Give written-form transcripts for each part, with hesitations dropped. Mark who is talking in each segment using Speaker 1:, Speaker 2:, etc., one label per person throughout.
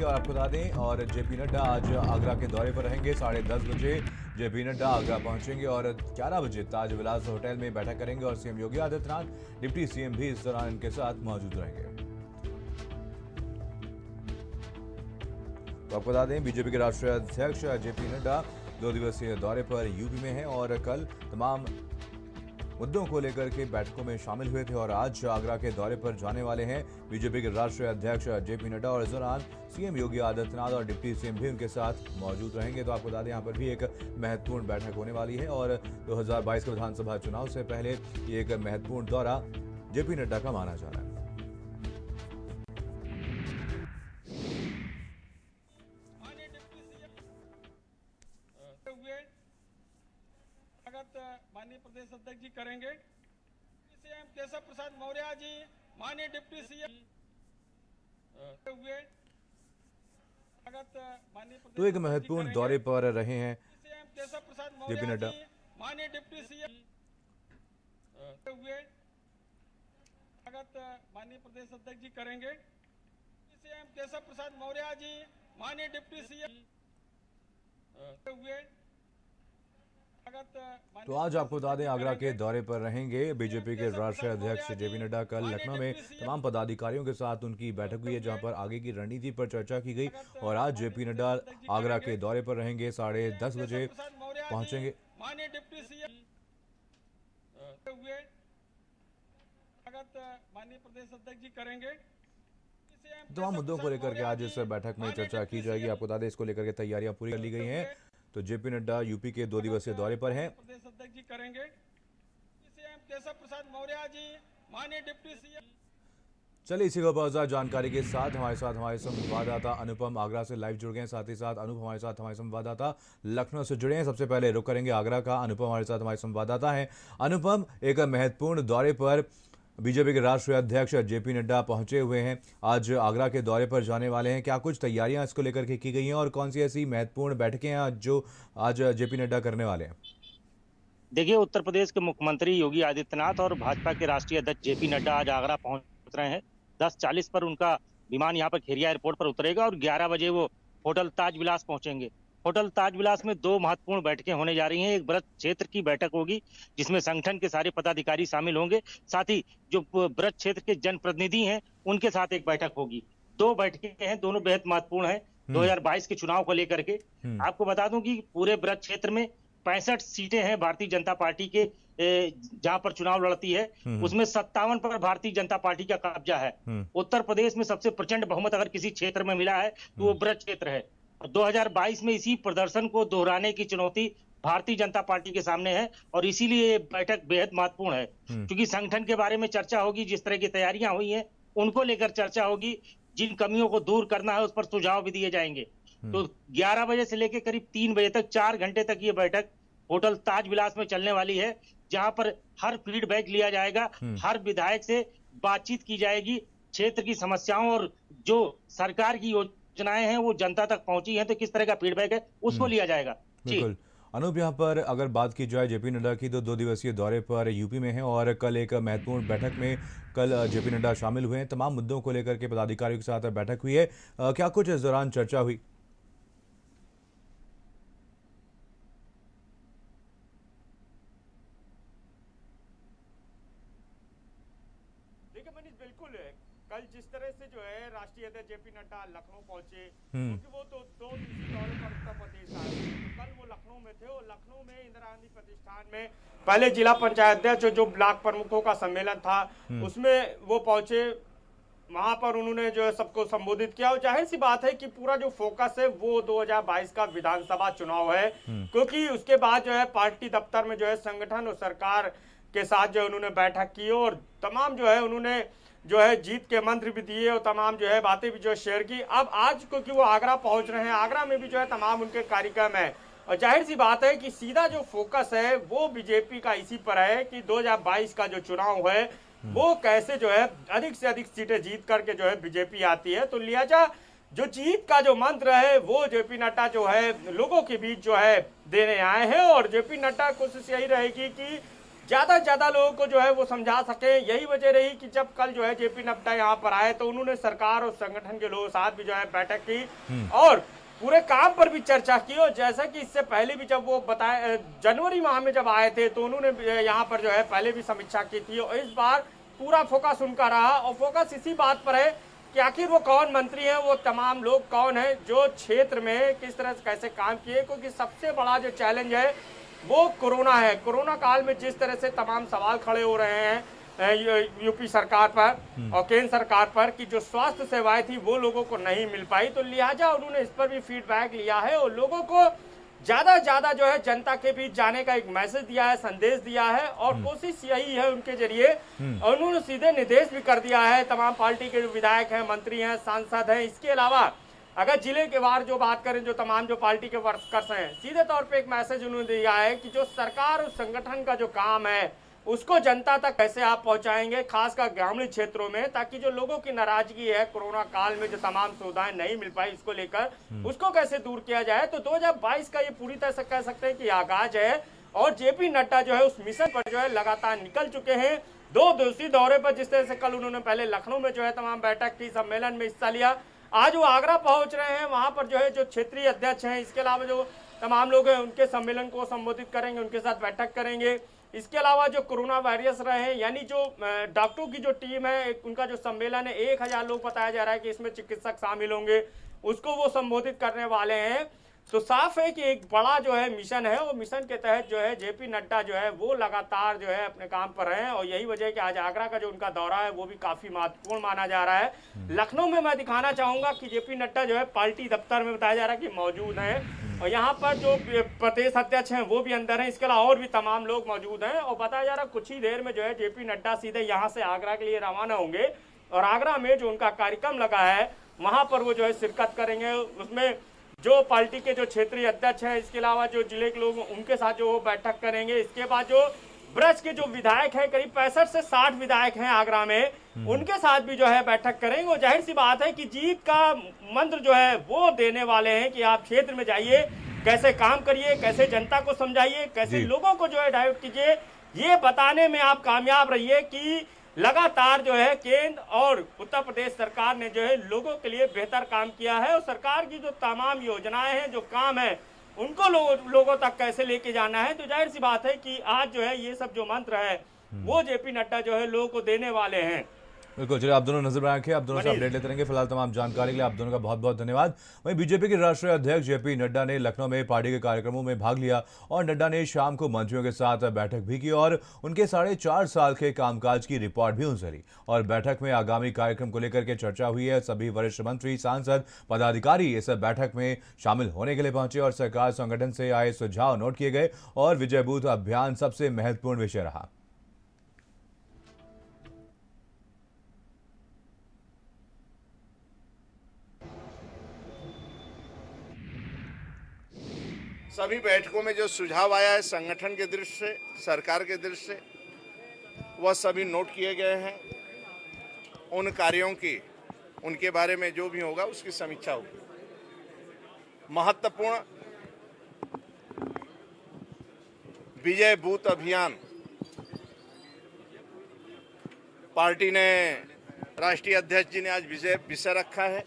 Speaker 1: और आपको बता दें और जेपी नड्डा आज आगरा के दौरे पर रहेंगे। 10:30 बजे जेपी नड्डा आगरा पहुंचेंगे और 11 बजे ताज विलास होटल में बैठक करेंगे और CM Yogi Adityanath, deputy CM भी इस दौरान इनके साथ मौजूद रहेंगे। तो आपको बता दें बीजेपी के राष्ट्रीय अध्यक्ष जेपी नड्डा 2 दिवसीय दौरे पर यूपी में हैं और कल तमाम मुद्दों को लेकर के बैठकों में शामिल हुए थे और आज आगरा के दौरे पर जाने वाले हैं बीजेपी के राष्ट्रीय अध्यक्ष जेपी नड्डा और इस दौरान सीएम योगी आदित्यनाथ और डिप्टी सीएम भी उनके साथ मौजूद रहेंगे। तो आपको बता दें यहाँ पर भी एक महत्वपूर्ण बैठक होने वाली है और 2022 के विधानसभा चुनाव से पहले ये एक महत्वपूर्ण दौरा जेपी नड्डा का माना जा रहा है।
Speaker 2: माननीय प्रदेश अध्यक्ष जी करेंगे। सीएम केशव प्रसाद मौर्य जी, माननीय डिप्टी सीएम हुए
Speaker 1: तो एक महत्वपूर्ण दौरे पर रहे हैं
Speaker 2: सीएम केशव प्रसाद
Speaker 1: जेपी
Speaker 2: मौर्य
Speaker 1: नड्डा।
Speaker 2: जी, माननीय डिप्टी सीएम हुए माननीय प्रदेश अध्यक्ष जी करेंगे। सीएम केशव प्रसाद मौर्य जी, माननीय डिप्टी सीएम हुए।
Speaker 1: तो आज आपको बता दें आगरा के दौरे पर रहेंगे बीजेपी के राष्ट्रीय अध्यक्ष जेपी नड्डा। कल लखनऊ में तमाम पदाधिकारियों के साथ उनकी बैठक हुई है जहां पर आगे की रणनीति पर चर्चा की गई और आज जेपी नड्डा आगरा के दौरे पर रहेंगे। 10:30 बजे पहुंचेंगे।
Speaker 2: माननीय डिप्टी सीएम हुए माननीय प्रदेश अध्यक्ष जी करेंगे।
Speaker 1: तमाम मुद्दों को लेकर के आज इस बैठक में चर्चा की जाएगी। आपको बता दें इसको लेकर के तैयारियां पूरी कर ली गई हैं। तो जेपी नड्डा यूपी के 2 दिवसीय दौरे पर हैं।
Speaker 2: प्रदेश अध्यक्ष जी करेंगे। सीएम केशव प्रसाद मौर्य जी, माननीय डिप्टी सीएम।
Speaker 1: चलिए इसी को जानकारी के साथ हमारे संवाददाता अनुपम आगरा से लाइव जुड़ गए हैं। साथ ही साथ हमारे संवाददाता लखनऊ से जुड़े हैं। सबसे पहले रुक करेंगे आगरा का। अनुपम हमारे संवाददाता हैं। अनुपम, एक महत्वपूर्ण दौरे पर बीजेपी के राष्ट्रीय अध्यक्ष जेपी नड्डा पहुंचे हुए हैं। आज आगरा के दौरे पर जाने वाले हैं। क्या कुछ तैयारियां इसको लेकर के की गई हैं और कौन सी ऐसी महत्वपूर्ण बैठकें हैं जो आज जेपी नड्डा करने वाले हैं?
Speaker 3: देखिए, उत्तर प्रदेश के मुख्यमंत्री योगी आदित्यनाथ और भाजपा के राष्ट्रीय अध्यक्ष जेपी नड्डा आज आगरा पहुंच रहे हैं। 10:40 पर उनका विमान यहां पर खेरिया एयरपोर्ट पर उतरेगा और 11 बजे वो होटल ताज विलास पहुंचेंगे। होटल ताज विलास में 2 महत्वपूर्ण बैठकें होने जा रही हैं। एक ब्रज क्षेत्र की बैठक होगी जिसमें संगठन के सारे पदाधिकारी शामिल होंगे, साथ ही जो ब्रज क्षेत्र के जनप्रतिनिधि हैं उनके साथ एक बैठक होगी। 2 बैठकें हैं, दोनों बेहद महत्वपूर्ण हैं 2022 के चुनाव को लेकर के। आपको बता दूं कि पूरे ब्रज क्षेत्र में 65 सीटें हैं भारतीय जनता पार्टी के, जहां पर चुनाव लड़ती है उसमें 57 पर भारतीय जनता पार्टी का कब्जा है। उत्तर प्रदेश में सबसे प्रचंड बहुमत अगर किसी क्षेत्र में मिला है तो वो ब्रज क्षेत्र है। 2022 में इसी प्रदर्शन को दोहराने की चुनौती भारतीय जनता पार्टी के सामने है और इसीलिए ये बैठक बेहद महत्वपूर्ण है, क्योंकि संगठन के बारे में चर्चा होगी, जिस तरह की तैयारियां हुई हैं उनको लेकर चर्चा होगी, जिन कमियों को दूर करना है उस पर सुझाव भी दिए जाएंगे। तो 11 बजे से लेकर करीब 3 बजे तक 4 घंटे तक ये बैठक होटल ताज विलास में चलने वाली है, जहां पर हर फीडबैक लिया जाएगा, हर विधायक से बातचीत की जाएगी, क्षेत्र की समस्याओं और जो सरकार की योजनाएं हैं वो जनता तक पहुंची हैं तो किस तरह का फीडबैक है उसको लिया जाएगा।
Speaker 1: बिल्कुल अनूप, यहाँ पर अगर बात की जाए जेपी नड्डा की तो 2 दिवसीय दौरे पर यूपी में हैं और कल एक महत्वपूर्ण बैठक में जेपी नड्डा शामिल हुए हैं। तमाम मुद्दों को लेकर के पदाधिकारियों के साथ बैठक हुई है। क्या कुछ इस दौरान चर्चा हुई?
Speaker 4: देखिए मनीष, बिल्कुल कल जिस तरह से जो है राष्ट्रीय अध्यक्ष जेपी नड्डा लखनऊ पहुंचे, क्योंकि वो तो 2 दिवसीय दौरे पर उत्तर प्रदेश आए, तो कल वो लखनऊ में थे और लखनऊ में इंदिरा गांधी प्रतिष्ठान में पहले जिला पंचायत अध्यक्ष जो ब्लॉक प्रमुखों का सम्मेलन था उसमें वो पहुंचे। वहां पर उन्होंने जो है सबको संबोधित किया और जाहिर सी बात है कि पूरा जो फोकस है वो 2022 का विधानसभा चुनाव है, क्योंकि उसके बाद जो है पार्टी दफ्तर में जो है संगठन और सरकार के साथ जो उन्होंने बैठक की और तमाम जो है उन्होंने जो है जीत के मंत्र भी दिए और तमाम जो है बातें भी जो है शेयर की। अब आज क्योंकि वो आगरा पहुंच रहे हैं, आगरा में भी जो है तमाम उनके कार्यक्रम है और जाहिर सी बात है कि सीधा जो फोकस है वो बीजेपी का इसी पर है कि 2022 का जो चुनाव है वो कैसे जो है अधिक से अधिक सीटें जीत करके जो है बीजेपी आती है। तो लिहाजा जो जीत का जो मंत्र है वो जेपी नड्डा जो है लोगों के बीच जो है देने आए हैं और जेपी नड्डा कोशिश यही रहेगी कि ज्यादा से ज्यादा लोगों को जो है वो समझा सके। यही वजह रही कि जब कल जो है जेपी नड्डा यहाँ पर आए तो उन्होंने सरकार और संगठन के लोगों के साथ भी जो है बैठक की और पूरे काम पर भी चर्चा की। और जैसा कि इससे पहले भी जब वो बताए जनवरी माह में जब आए थे तो उन्होंने यहाँ पर जो है पहले भी समीक्षा की थी। और इस बार पूरा फोकस उनका रहा और फोकस इसी बात पर है कि आखिर वो कौन मंत्री हैं, वो तमाम लोग कौन हैं जो क्षेत्र में किस तरह से कैसे काम किए। क्योंकि सबसे बड़ा जो चैलेंज है वो कोरोना है। कोरोना काल में जिस तरह से तमाम सवाल खड़े हो रहे हैं यूपी सरकार पर और केंद्र सरकार पर कि जो स्वास्थ्य सेवाएं थी वो लोगों को नहीं मिल पाई, तो लिहाजा उन्होंने इस पर भी फीडबैक लिया है और लोगों को ज्यादा से ज्यादा जो है जनता के बीच जाने का एक मैसेज दिया है, संदेश दिया है। और कोशिश यही है उनके जरिए और उन्होंने सीधे निर्देश भी कर दिया है तमाम पार्टी के जो विधायक हैं, मंत्री हैं, सांसद हैं। इसके अलावा अगर जिले के वार जो बात करें, जो तमाम जो पार्टी के वर्कर्स हैं, सीधे तौर पे एक मैसेज उन्होंने दिया है कि जो सरकार और संगठन का जो काम है उसको जनता तक कैसे आप पहुंचाएंगे, खासकर ग्रामीण क्षेत्रों में, ताकि जो लोगों की नाराजगी है कोरोना काल में जो तमाम सुविधाएं नहीं मिल पाई इसको लेकर उसको कैसे दूर किया जाए। तो 2022 का ये पूरी तरह से कह सकते हैं कि आगाज है और जेपी नड्डा जो है उस मिशन पर जो है लगातार निकल चुके हैं। 2 दिवसीय दौरे पर जिस तरह से कल उन्होंने पहले लखनऊ में जो है तमाम बैठक की, सम्मेलन में हिस्सा लिया, आज वो आगरा पहुंच रहे हैं। वहां पर जो है जो क्षेत्रीय अध्यक्ष हैं, इसके अलावा जो तमाम लोग हैं उनके सम्मेलन को संबोधित करेंगे, उनके साथ बैठक करेंगे। इसके अलावा जो कोरोना वायरस रहे हैं, यानी जो डॉक्टरों की जो टीम है, उनका जो सम्मेलन है, 1000 लोग बताया जा रहा है कि इसमें चिकित्सक शामिल होंगे, उसको वो संबोधित करने वाले हैं। तो साफ है कि एक बड़ा जो है मिशन है, वो मिशन के तहत जो है जेपी नड्डा जो है वो लगातार जो है अपने काम पर हैं। और यही वजह है कि आज आगरा का जो उनका दौरा है वो भी काफी महत्वपूर्ण माना जा रहा है। लखनऊ में मैं दिखाना चाहूंगा कि जेपी नड्डा जो है पार्टी दफ्तर में बताया जा रहा है कि मौजूद है और यहाँ पर जो प्रदेश अध्यक्ष हैं वो भी अंदर हैं। इसके अलावा और भी तमाम लोग मौजूद हैं और बताया जा रहा है कुछ ही देर में जो है जेपी नड्डा सीधे यहाँ से आगरा के लिए रवाना होंगे और आगरा में जो उनका कार्यक्रम लगा है वहां पर वो जो है शिरकत करेंगे। उसमें जो पार्टी के जो क्षेत्रीय अध्यक्ष हैं, इसके अलावा जो जिले के लोग उनके साथ जो वो बैठक करेंगे। इसके बाद जो ब्रज के जो विधायक हैं, करीब 65 से 60 विधायक हैं आगरा में, उनके साथ भी जो है बैठक करेंगे। और जाहिर सी बात है कि जीत का मंत्र जो है वो देने वाले हैं कि आप क्षेत्र में जाइए, कैसे काम करिए, कैसे जनता को समझाइए, कैसे लोगों को जो है डाइवर्ट कीजिए, ये बताने में आप कामयाब रहिए कि लगातार जो है केंद्र और उत्तर प्रदेश सरकार ने जो है लोगों के लिए बेहतर काम किया है। और सरकार की जो तमाम योजनाएं हैं, जो काम है, उनको लोगों तक कैसे लेके जाना है। तो जाहिर सी बात है कि आज जो है ये सब जो मंत्र है वो जेपी नड्डा जो है लोगों को देने वाले हैं।
Speaker 1: बिल्कुल, चलिए आप दोनों नजर में रखें, आप दोनों से अपडेट लेते रहेंगे। फिलहाल तमाम जानकारी के लिए आप दोनों का बहुत बहुत धन्यवाद। वहीं बीजेपी के राष्ट्रीय अध्यक्ष जेपी नड्डा ने लखनऊ में पार्टी के कार्यक्रमों में भाग लिया और नड्डा ने शाम को मंत्रियों के साथ बैठक भी की और उनके 4.5 साल के कामकाज की रिपोर्ट भी उनसे ली। और बैठक में आगामी कार्यक्रम को लेकर के चर्चा हुई है। सभी वरिष्ठ मंत्री, सांसद, पदाधिकारी इस बैठक में शामिल होने के लिए पहुंचे और सरकार संगठन से आए सुझाव नोट किए गए और विजय बूथ अभियान सबसे महत्वपूर्ण विषय रहा।
Speaker 5: सभी बैठकों में जो सुझाव आया है संगठन के दृष्टि से, सरकार के दृष्टि से, वह सभी नोट किए गए हैं। उन कार्यों की, उनके बारे में जो भी होगा उसकी समीक्षा होगी। महत्वपूर्ण विजय बूथ अभियान पार्टी ने, राष्ट्रीय अध्यक्ष जी ने आज विषय रखा है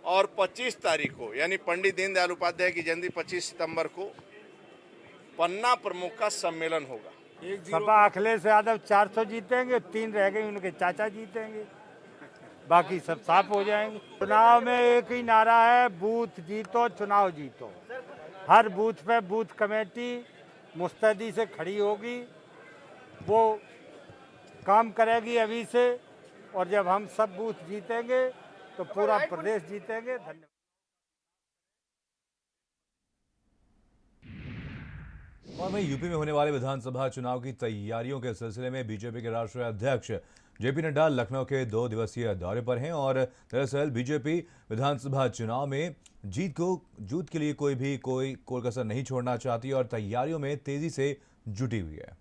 Speaker 5: और 25 तारीख को यानी पंडित दीनदयाल उपाध्याय की जयंती 25 सितंबर को पन्ना प्रमुख का सम्मेलन होगा।
Speaker 6: सपा अखिलेश यादव 400 जीतेंगे, 3 रह गए उनके चाचा जीतेंगे, बाकी सब साफ हो जाएंगे। चुनाव में एक ही नारा है, बूथ जीतो चुनाव जीतो। हर बूथ पे बूथ कमेटी मुस्तैदी से खड़ी होगी, वो काम करेगी अभी से और जब हम सब बूथ जीतेंगे तो पूरा प्रदेश जीतेंगे। धन्यवाद।
Speaker 1: और वहीं यूपी में होने वाले विधानसभा चुनाव की तैयारियों के सिलसिले में बीजेपी के राष्ट्रीय अध्यक्ष जेपी नड्डा लखनऊ के 2 दिवसीय दौरे पर हैं और दरअसल बीजेपी विधानसभा चुनाव में जीत के लिए कोई कसर नहीं छोड़ना चाहती और तैयारियों में तेजी से जुटी हुई है।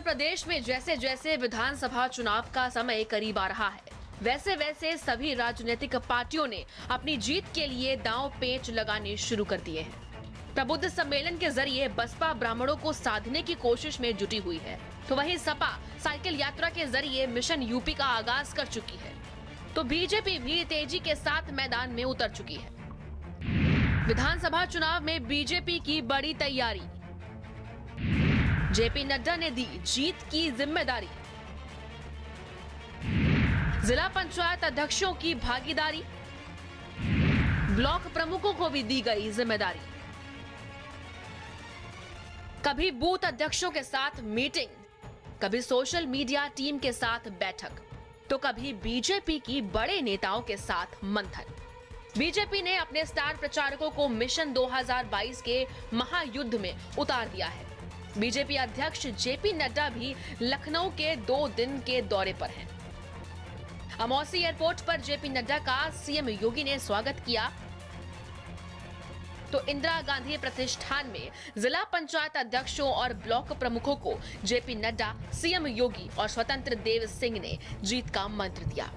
Speaker 7: प्रदेश में जैसे जैसे विधानसभा चुनाव का समय करीब आ रहा है, वैसे वैसे सभी राजनीतिक पार्टियों ने अपनी जीत के लिए दांव पेच लगाने शुरू कर दिए हैं। प्रबुद्ध सम्मेलन के जरिए बसपा ब्राह्मणों को साधने की कोशिश में जुटी हुई है, तो वहीं सपा साइकिल यात्रा के जरिए मिशन यूपी का आगाज कर चुकी है, तो बीजेपी भी तेजी के साथ मैदान में उतर चुकी है। विधानसभा चुनाव में बीजेपी की बड़ी तैयारी, जेपी नड्डा ने दी जीत की जिम्मेदारी, जिला पंचायत अध्यक्षों की भागीदारी, ब्लॉक प्रमुखों को भी दी गई जिम्मेदारी। कभी बूथ अध्यक्षों के साथ मीटिंग, कभी सोशल मीडिया टीम के साथ बैठक, तो कभी बीजेपी की बड़े नेताओं के साथ मंथन। बीजेपी ने अपने स्टार प्रचारकों को मिशन 2022 के महायुद्ध में उतार दिया है। बीजेपी अध्यक्ष जेपी नड्डा भी लखनऊ के 2 दिन के दौरे पर हैं। अमौसी एयरपोर्ट पर जेपी नड्डा का सीएम योगी ने स्वागत किया, तो इंदिरा गांधी प्रतिष्ठान में जिला पंचायत अध्यक्षों और ब्लॉक प्रमुखों को जेपी नड्डा, सीएम योगी और स्वतंत्र देव सिंह ने जीत का मंत्र दिया।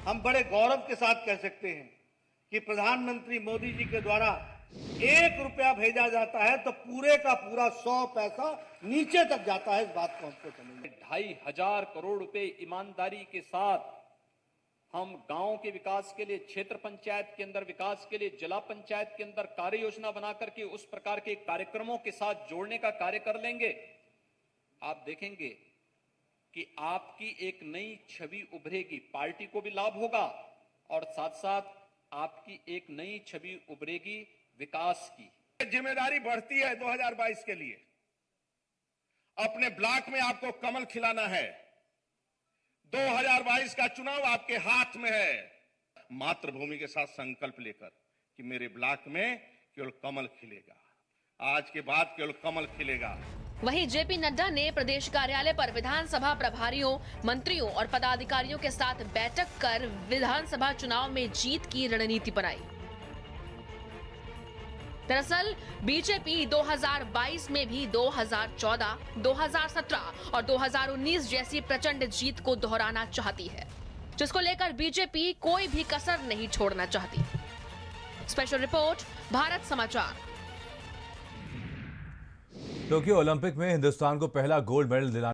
Speaker 8: हम बड़े गौरव के साथ कह सकते हैं कि प्रधानमंत्री मोदी जी के द्वारा 1 रुपया भेजा जाता है तो पूरे का पूरा 100 पैसा नीचे तक जाता है। इस बात को हमको समझना।
Speaker 9: 2,500 करोड़ रुपए ईमानदारी के साथ हम गांव के विकास के लिए, क्षेत्र पंचायत के अंदर विकास के लिए, जिला पंचायत के अंदर कार्य योजना बना करके उस प्रकार के कार्यक्रमों के साथ जोड़ने का कार्य कर लेंगे। आप देखेंगे कि आपकी एक नई छवि उभरेगी, पार्टी को भी लाभ होगा और साथ साथ आपकी एक नई छवि उभरेगी विकास की।
Speaker 5: जिम्मेदारी बढ़ती है 2022 के लिए। अपने ब्लॉक में आपको कमल खिलाना है। 2022 का चुनाव आपके हाथ में है। मातृभूमि के साथ संकल्प लेकर कि मेरे ब्लॉक में केवल कमल खिलेगा, आज के बाद केवल कमल खिलेगा।
Speaker 7: वहीं जेपी नड्डा ने प्रदेश कार्यालय पर विधानसभा प्रभारियों, मंत्रियों और पदाधिकारियों के साथ बैठक कर विधानसभा चुनाव में जीत की रणनीति बनाई। दरअसल बीजेपी 2022 में भी 2014, 2017 और 2019 जैसी प्रचंड जीत को दोहराना चाहती है, जिसको लेकर बीजेपी कोई भी कसर नहीं छोड़ना चाहती। स्पेशल रिपोर्ट, भारत समाचार।
Speaker 1: टोक्यो ओलंपिक में हिंदुस्तान को पहला गोल्ड मेडल दिलाने